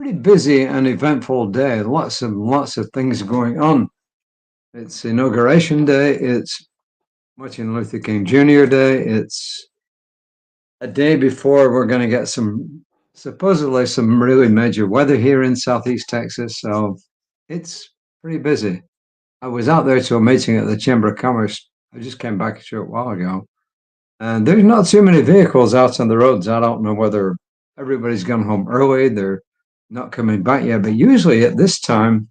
Pretty busy and eventful day. Lots of things going on. It's Inauguration Day. It's Martin Luther King Jr. Day. It's a day before we're going to get supposedly some really major weather here in Southeast Texas. So it's pretty busy. I was out there to a meeting at the Chamber of Commerce. I just came back a short while ago. And there's not too many vehicles out on the roads. I don't know whether everybody's gone home early. They're not coming back yet. But usually at this time,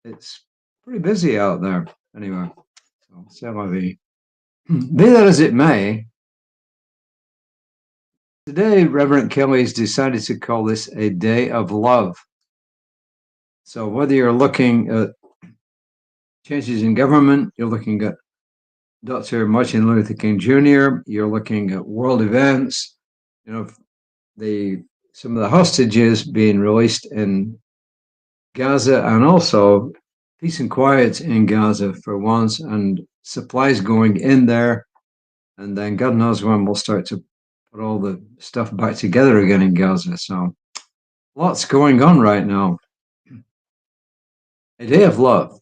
it's pretty busy out there. Anyway, so c'est la vie. Be that as it may, today Reverend Kelly's decided to call this a day of love. So whether you're looking at changes in government, you're looking at Dr. Martin Luther King Jr., you're looking at world events, some of the hostages being released in Gaza, and also peace and quiet in Gaza for once, and supplies going in there. And then God knows when we'll start to put all the stuff back together again in Gaza. So lots going on right now. A day of love.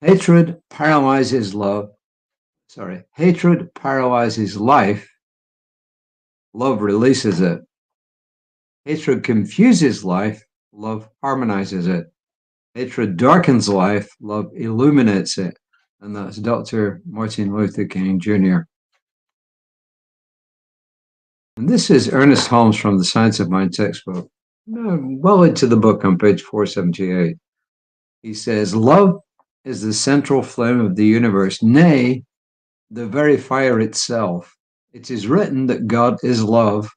Hatred paralyzes love. Hatred paralyzes life. Love releases it. Hatred confuses life. Love harmonizes it. Hatred darkens life. Love illuminates it. And that's Dr. Martin Luther King Jr. And this is Ernest Holmes from the Science of Mind textbook. Well into the book on page 478. He says, love is the central flame of the universe, nay, the very fire itself. It is written that God is love,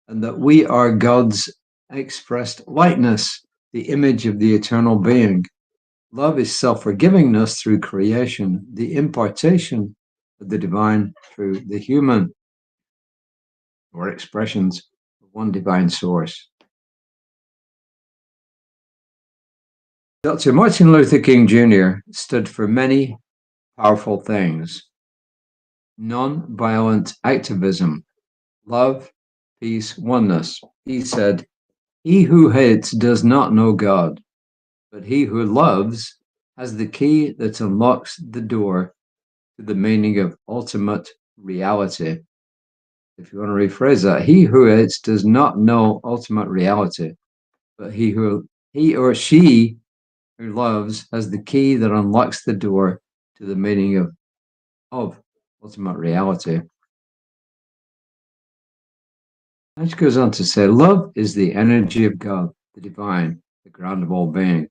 and that we are God's expressed likeness, the image of the eternal being. Love is self-forgivingness through creation, the impartation of the divine through the human, or expressions of one divine source. Dr. Martin Luther King Jr. stood for many powerful things. Non-violent activism, love, peace, oneness. He said, he who hates does not know God, but he who loves has the key that unlocks the door to the meaning of ultimate reality. If you want to rephrase that, he who hates does not know ultimate reality, but he or she who loves has the key that unlocks the door to the meaning of ultimate reality. And she goes on to say, love is the energy of God, the divine, the ground of all being.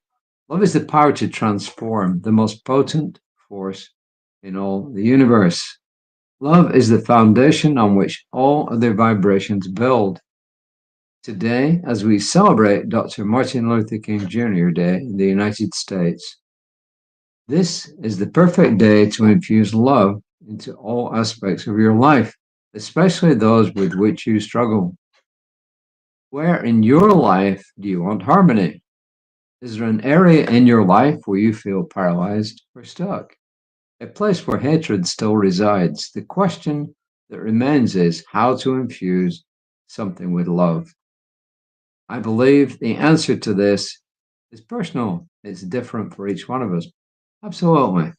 Love is the power to transform, the most potent force in all the universe. Love is the foundation on which all other vibrations build. Today, as we celebrate Dr. Martin Luther King Jr. Day in the United States, this is the perfect day to infuse love into all aspects of your life, especially those with which you struggle. Where in your life do you want harmony? Is there an area in your life where you feel paralyzed or stuck? A place where hatred still resides? The question that remains is how to infuse something with love. I believe the answer to this is personal. It's different for each one of us. Absolutely.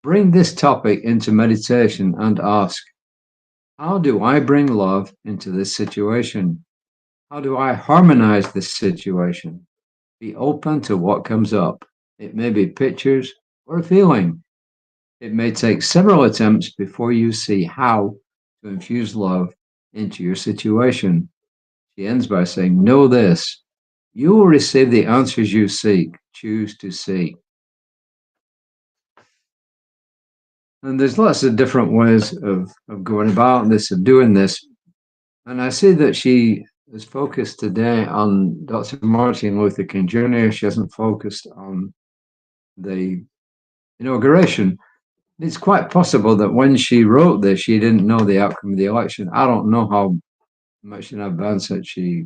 Bring this topic into meditation and ask, how do I bring love into this situation? How do I harmonize this situation? Be open to what comes up. It may be pictures or a feeling. It may take several attempts before you see how to infuse love into your situation. She ends by saying, know this, you will receive the answers you seek. Choose to see. And there's lots of different ways of going about this, of doing this. And I see that she is focused today on Dr. Martin Luther King Jr. She hasn't focused on the inauguration. It's quite possible that when she wrote this, she didn't know the outcome of the election. I don't know how much in advance that she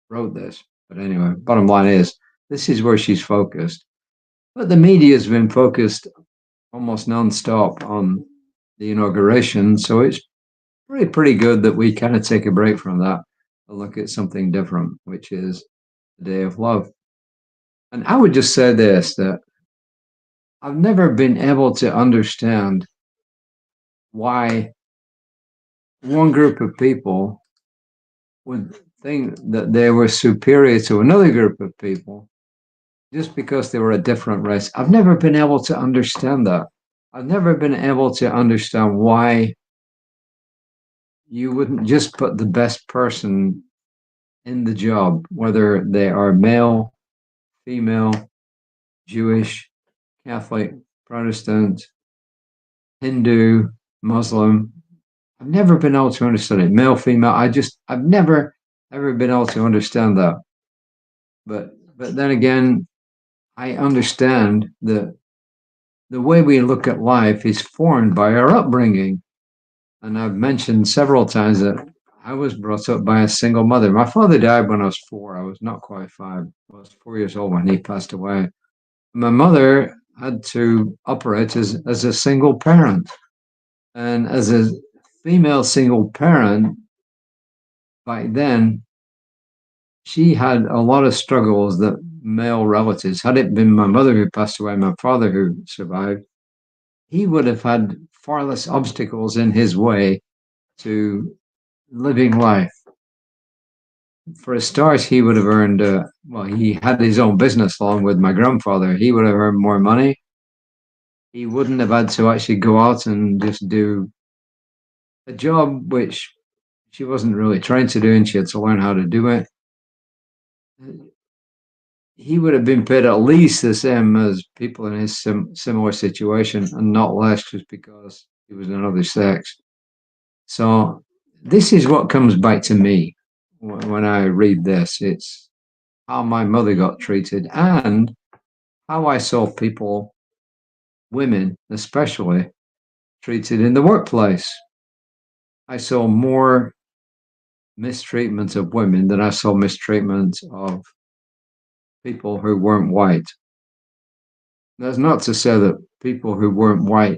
wrote this. But anyway, bottom line is, this is where she's focused. But the media has been focused almost non-stop on the inauguration. So it's pretty good that we kind of take a break from that look at something different, which is the day of love. And I would just say this, that I've never been able to understand why one group of people would think that they were superior to another group of people just because they were a different race. I've never been able to understand that. I've never been able to understand why you wouldn't just put the best person in the job, whether they are male, female, Jewish, Catholic, Protestant, Hindu, Muslim. I've never been able to understand it. Male, female. I've never ever been able to understand that. But then again, I understand that the way we look at life is formed by our upbringing. And I've mentioned several times that I was brought up by a single mother. My father died when I was 4. I was not quite 5. I was 4 years old when he passed away. My mother had to operate as a single parent. And as a female single parent, back then, she had a lot of struggles that male relatives, had it been my mother who passed away, my father who survived, he would have had far less obstacles in his way to living life. For a start, he would have earned, well, he had his own business along with my grandfather. He would have earned more money. He wouldn't have had to actually go out and just do a job which she wasn't really trained to do, and she had to learn how to do it. He would have been paid at least the same as people in his similar situation, and not less, just because he was another sex. So this is what comes back to me when I read this. It's how my mother got treated and how I saw people, women especially, treated in the workplace. I saw more mistreatment of women than I saw mistreatment of people who weren't white. That's not to say that people who weren't white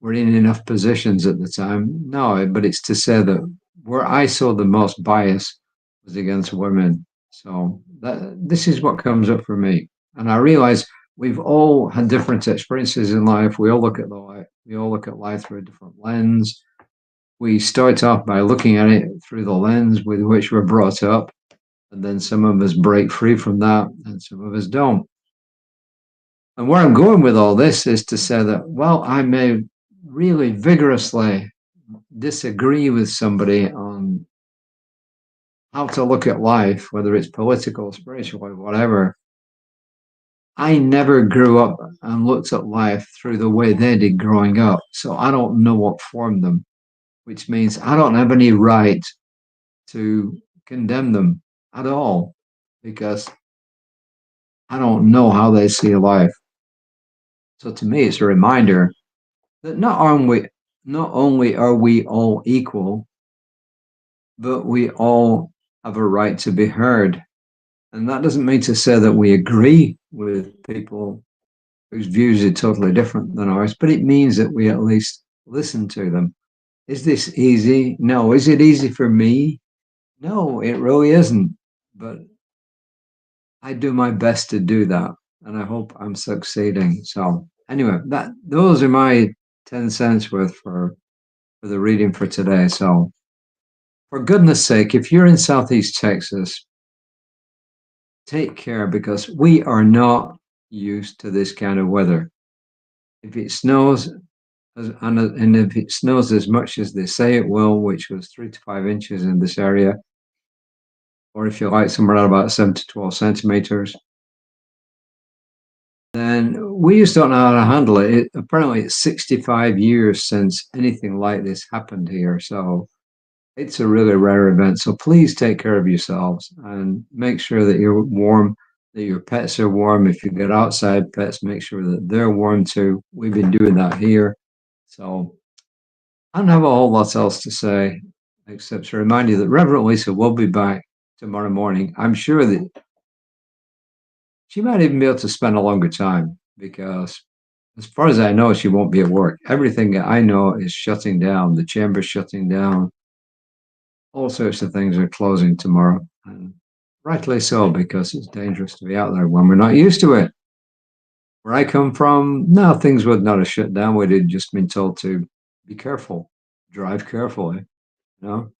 were in enough positions at the time. No, but it's to say that where I saw the most bias was against women. So this is what comes up for me. And I realize we've all had different experiences in life. We all look at life through a different lens. We start off by looking at it through the lens with which we're brought up. And then some of us break free from that and some of us don't. And where I'm going with all this is to say that, well, I may really vigorously disagree with somebody on how to look at life, whether it's political, spiritual, or whatever. I never grew up and looked at life through the way they did growing up. So I don't know what formed them, which means I don't have any right to condemn them at all, because I don't know how they see life. So to me, it's a reminder that not only are we all equal, but we all have a right to be heard. And that doesn't mean to say that we agree with people whose views are totally different than ours, but it means that we at least listen to them. Is this easy? No. Is it easy for me? No, it really isn't. But I do my best to do that, and I hope I'm succeeding. So anyway, those are my 10 cents worth for the reading for today. So for goodness sake, if you're in Southeast Texas, take care, because we are not used to this kind of weather. If it snows, and if it snows as much as they say it will, which was 3 to 5 inches in this area, or if you like, somewhere around about 7 to 12 centimeters, then we just don't know how to handle it. Apparently, it's 65 years since anything like this happened here. So it's a really rare event. So please take care of yourselves and make sure that you're warm, that your pets are warm. If you get outside pets, make sure that they're warm too. We've been doing that here. So I don't have a whole lot else to say, except to remind you that Reverend Lisa will be back tomorrow morning. I'm sure that she might even be able to spend a longer time, because as far as I know, she won't be at work. Everything I know is shutting down. The chamber's shutting down. all sorts of things are closing tomorrow. And rightly so, because it's dangerous to be out there when we're not used to it. Where I come from, no, things would not have shut down. We'd have just been told to be careful, drive carefully,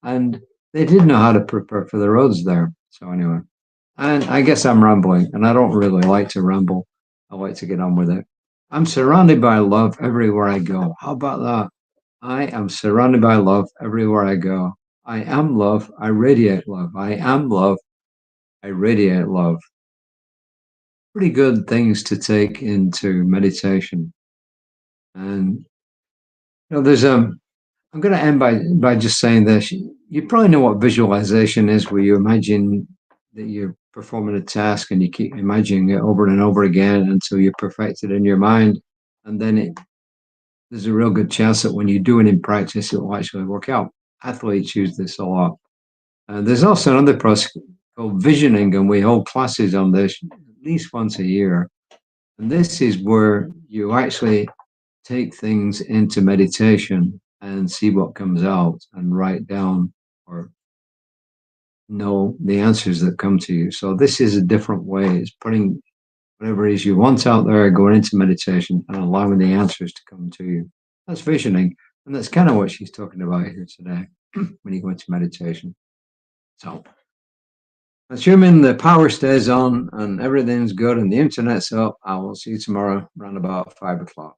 and they did know how to prepare for the roads there. So anyway, and I guess I'm rambling, and I don't really like to ramble. I like to get on with it. I'm surrounded by love everywhere I go. How about that? I am surrounded by love everywhere I go. I am love. I radiate love. I am love. I radiate love. Pretty good things to take into meditation. And there's I'm going to end by just saying this. You probably know what visualization is, where you imagine that you're performing a task and you keep imagining it over and over again until you perfect it in your mind, and then there's a real good chance that when you do it in practice, it will actually work out. Athletes use this a lot. There's also another process called visioning, and we hold classes on this at least once a year. And this is where you actually take things into meditation and see what comes out and write down or know the answers that come to you. So this is a different way. It's putting whatever it is you want out there, going into meditation and allowing the answers to come to you. That's visioning. And that's kind of what she's talking about here today when you go into meditation. So assuming the power stays on and everything's good and the internet's up, I will see you tomorrow around about 5 o'clock.